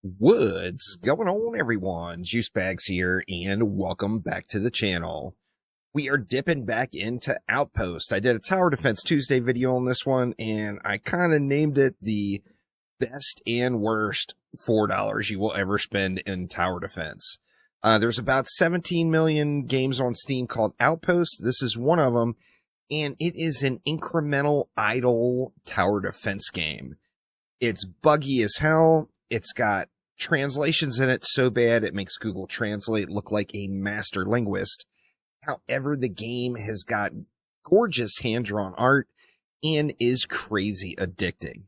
What's going on, everyone? Juice Bags here, and welcome back to the channel. We are dipping back into Outpost. I did a Tower Defense Tuesday video on this one, and I kind of named it the best and worst $4 you will ever spend in Tower Defense. There's about 17 million games on Steam called Outpost. This is one of them, and it is an incremental idle Tower Defense game. It's buggy as hell. It's got translations in it so bad it makes Google Translate look like a master linguist. However, the game has got gorgeous hand-drawn art and is crazy addicting.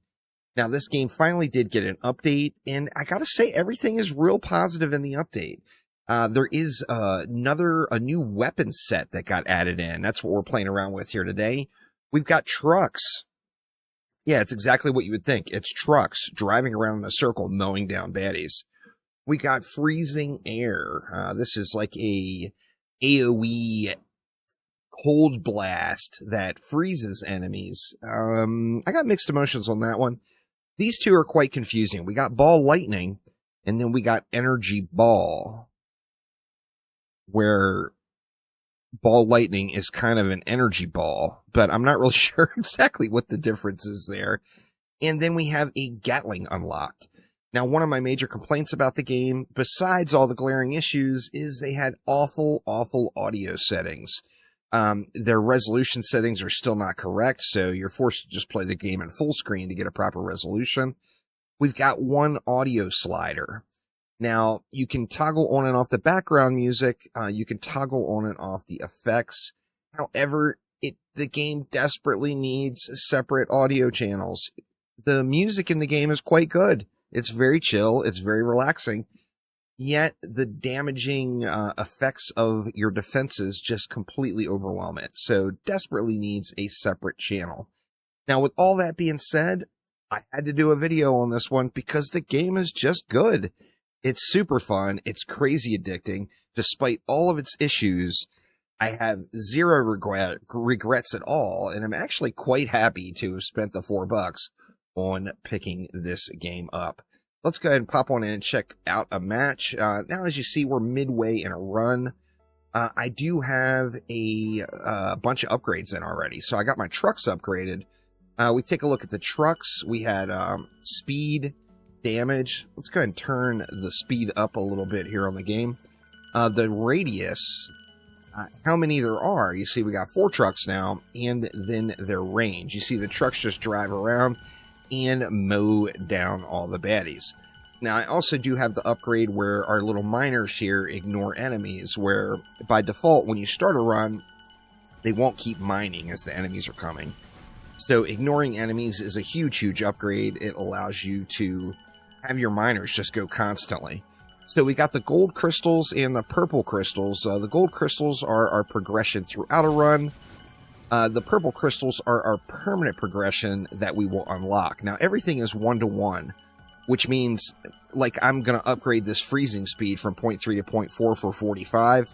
Now, this game finally did get an update, and I gotta say, everything is real positive in the update. There is a new weapon set that got added in. That's what we're playing around with here today. We've got trucks. Yeah, it's exactly what you would think. It's trucks driving around in a circle, mowing down baddies. We got freezing air. This is like a AoE cold blast that freezes enemies. I got mixed emotions on that one. These two are quite confusing. We got ball lightning, and then we got energy ball, where ball lightning is kind of an energy ball, but I'm not real sure exactly what the difference is there. And then we have a Gatling unlocked. Now, one of my major complaints about the game, besides all the glaring issues, is they had awful audio settings. Their resolution settings are still not correct, so you're forced to just play the game in full screen to get a proper resolution. We've got one audio slider. Now, you can toggle on and off the background music. You can toggle on and off the effects. However, the game desperately needs separate audio channels. The music in the game is quite good. It's very chill. It's very relaxing. Yet, the damaging effects of your defenses just completely overwhelm it. So, desperately needs a separate channel. Now, with all that being said, I had to do a video on this one because the game is just good. It's super fun. It's crazy addicting. Despite all of its issues, I have zero regrets at all, and I'm actually quite happy to have spent the $4 on picking this game up. Let's go ahead and pop on in and check out a match. Now, as you see, we're midway in a run. I do have a bunch of upgrades in already, so I got my trucks upgraded. We take a look at the trucks. We had speed, damage. Let's go ahead and turn the speed up a little bit here on the game. The radius, how many there are. You see we got 4 trucks now, and then their range. You see the trucks just drive around and mow down all the baddies. Now, I also do have the upgrade where our little miners here ignore enemies, where by default, when you start a run, they won't keep mining as the enemies are coming. So ignoring enemies is a huge upgrade. It allows you to have your miners just go constantly. So we got the gold crystals and the purple crystals. The gold crystals are our progression throughout a run. The purple crystals are our permanent progression that we will unlock. Now, everything is 1-to-1, which means, like, I'm going to upgrade this freezing speed from 0.3 to 0.4 for 45.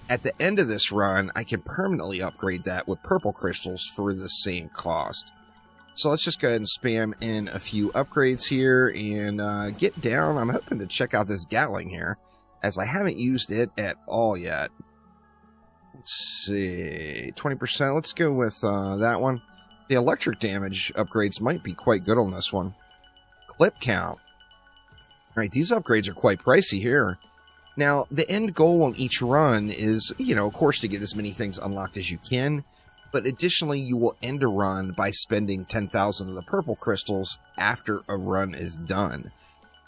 At the end of this run, I can permanently upgrade that with purple crystals for the same cost. So let's just go ahead and spam in a few upgrades here and get down. I'm hoping to check out this Gatling here, as I haven't used it at all yet. Let's see, 20%. Let's go with that one. The electric damage upgrades might be quite good on this one. Clip count. All right, these upgrades are quite pricey here. Now, the end goal on each run is, of course, to get as many things unlocked as you can. But additionally, you will end a run by spending 10,000 of the purple crystals after a run is done.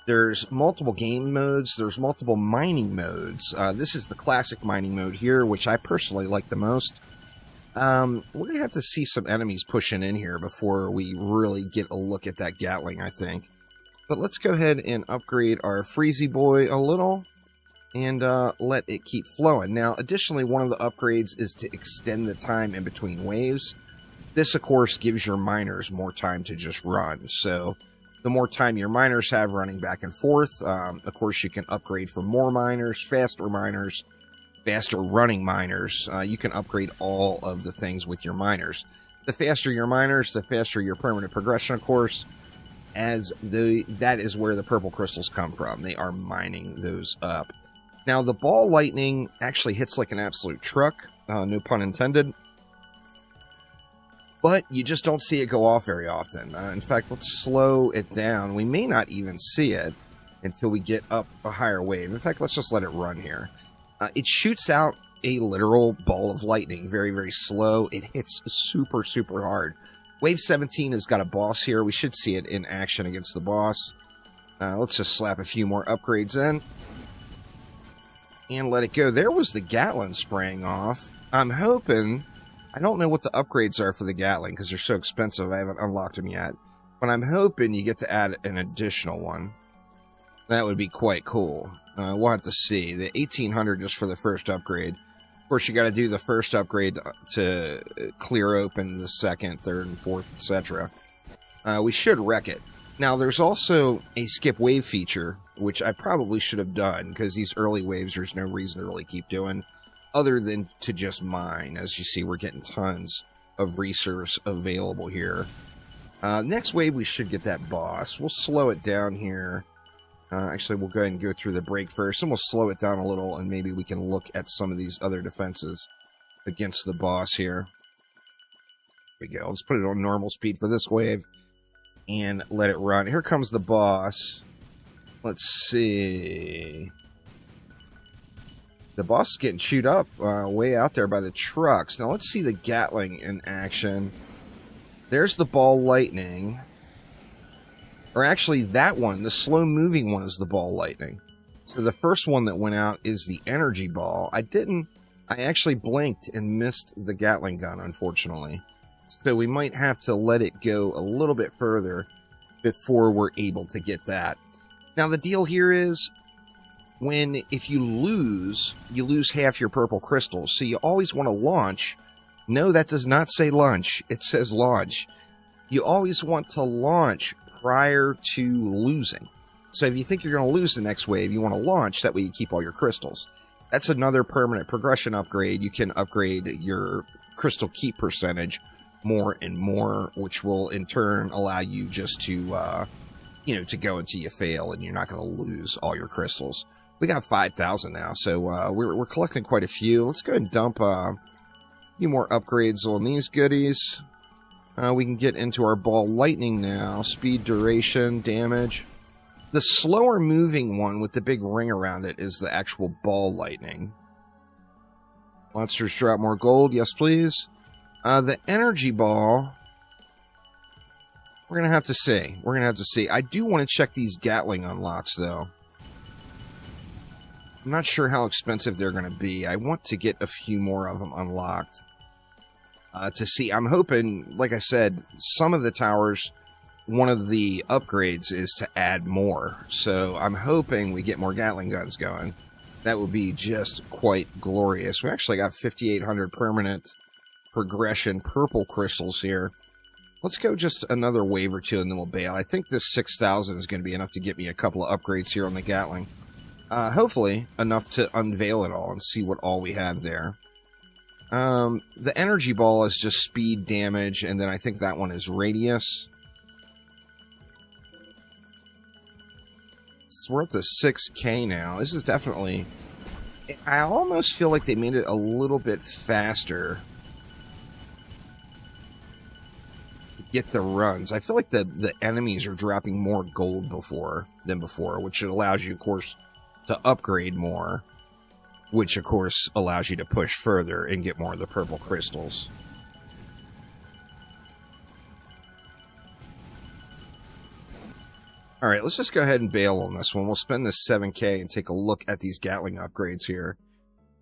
There's multiple game modes. There's multiple mining modes. This is the classic mining mode here, which I personally like the most. We're going to have to see some enemies pushing in here before we really get a look at that Gatling, I think. But let's go ahead and upgrade our Freezy Boy a little and let it keep flowing. Now, additionally, one of the upgrades is to extend the time in between waves. This, of course, gives your miners more time to just run. So the more time your miners have running back and forth, of course, you can upgrade for more miners, faster running miners. You can upgrade all of the things with your miners. The faster your miners, the faster your permanent progression, of course. as that is where the purple crystals come from. They are mining those up. Now, the ball lightning actually hits like an absolute truck, no pun intended. But you just don't see it go off very often. In fact, let's slow it down. We may not even see it until we get up a higher wave. In fact, let's just let it run here. It shoots out a literal ball of lightning, very, very slow. It hits super, super hard. Wave 17 has got a boss here. We should see it in action against the boss. Let's just slap a few more upgrades in. And let it go. There was the Gatling spraying off. I'm hoping... I don't know what the upgrades are for the Gatling because they're so expensive. I haven't unlocked them yet. But I'm hoping you get to add an additional one. That would be quite cool. We'll have to see. The 1800 just for the first upgrade. Of course, you got to do the first upgrade to clear open the second, third, and fourth, etc. We should wreck it. Now, there's also a skip wave feature, which I probably should have done because these early waves there's no reason to really keep doing. Other than to just mine. As you see, we're getting tons of resource available here. Next wave, we should get that boss. We'll slow it down here. Actually, we'll go ahead and go through the break first, and we'll slow it down a little, and maybe we can look at some of these other defenses against the boss here. Here we go. Let's put it on normal speed for this wave, and let it run. Here comes the boss. Let's see... The boss is getting chewed up way out there by the trucks. Now let's see the Gatling in action. There's the ball lightning. Or actually that one, the slow moving one is the ball lightning. So the first one that went out is the energy ball. I actually blinked and missed the Gatling gun, unfortunately. So we might have to let it go a little bit further before we're able to get that. Now the deal here is... if you lose half your purple crystals. So you always want to launch. No, that does not say lunch. It says launch. You always want to launch prior to losing. So if you think you're going to lose the next wave, you want to launch. That way you keep all your crystals. That's another permanent progression upgrade. You can upgrade your crystal keep percentage more and more, which will in turn allow you just to, to go until you fail and you're not going to lose all your crystals. We got 5,000 now, so we're collecting quite a few. Let's go ahead and dump a few more upgrades on these goodies. We can get into our ball lightning now. Speed, duration, damage. The slower moving one with the big ring around it is the actual ball lightning. Monsters drop more gold. Yes, please. The energy ball... We're going to have to see. I do want to check these Gatling unlocks, though. I'm not sure how expensive they're going to be. I want to get a few more of them unlocked to see. I'm hoping, like I said, some of the towers, one of the upgrades is to add more. So I'm hoping we get more Gatling guns going. That would be just quite glorious. We actually got 5,800 permanent progression purple crystals here. Let's go just another wave or two and then we'll bail. I think this 6,000 is going to be enough to get me a couple of upgrades here on the Gatling. Hopefully enough to unveil it all and see what all we have there. The energy ball is just speed, damage, and then I think that one is radius. So we're up to 6K now. This is definitely... I almost feel like they made it a little bit faster to get the runs. I feel like the enemies are dropping more gold than before, which allows you, of course, to upgrade more, which of course allows you to push further and get more of the purple crystals. Alright, let's just go ahead and bail on this one. We'll spend this 7K and take a look at these Gatling upgrades here.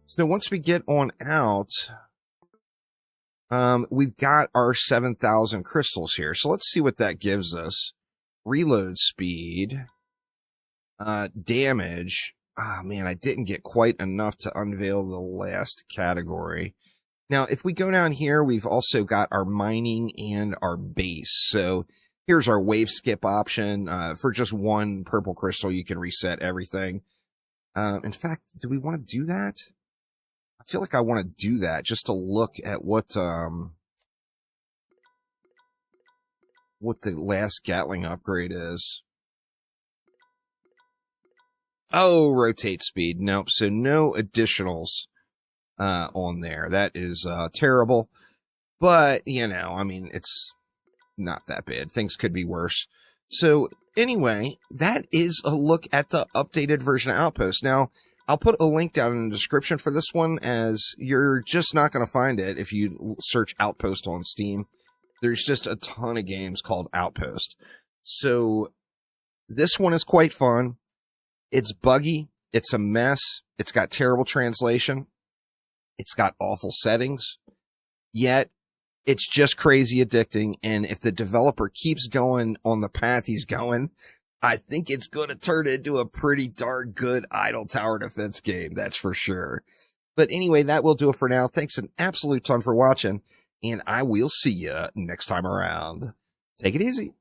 So once we get on out, we've got our 7,000 crystals here. So let's see what that gives us. Reload speed. Damage. Man, I didn't get quite enough to unveil the last category. Now, if we go down here, we've also got our mining and our base. So here's our wave skip option. For just one purple crystal, you can reset everything. In fact, do we want to do that? I feel like I want to do that just to look at what what the last Gatling upgrade is. Oh, rotate speed. Nope. So no additionals on there. That is terrible. But, you know, I mean, it's not that bad. Things could be worse. So anyway, that is a look at the updated version of Outpost. Now, I'll put a link down in the description for this one, as you're just not going to find it if you search Outpost on Steam. There's just a ton of games called Outpost. So this one is quite fun. It's buggy. It's a mess. It's got terrible translation. It's got awful settings. Yet, it's just crazy addicting. And if the developer keeps going on the path he's going, I think it's going to turn into a pretty darn good idle tower defense game. That's for sure. But anyway, that will do it for now. Thanks an absolute ton for watching. And I will see you next time around. Take it easy.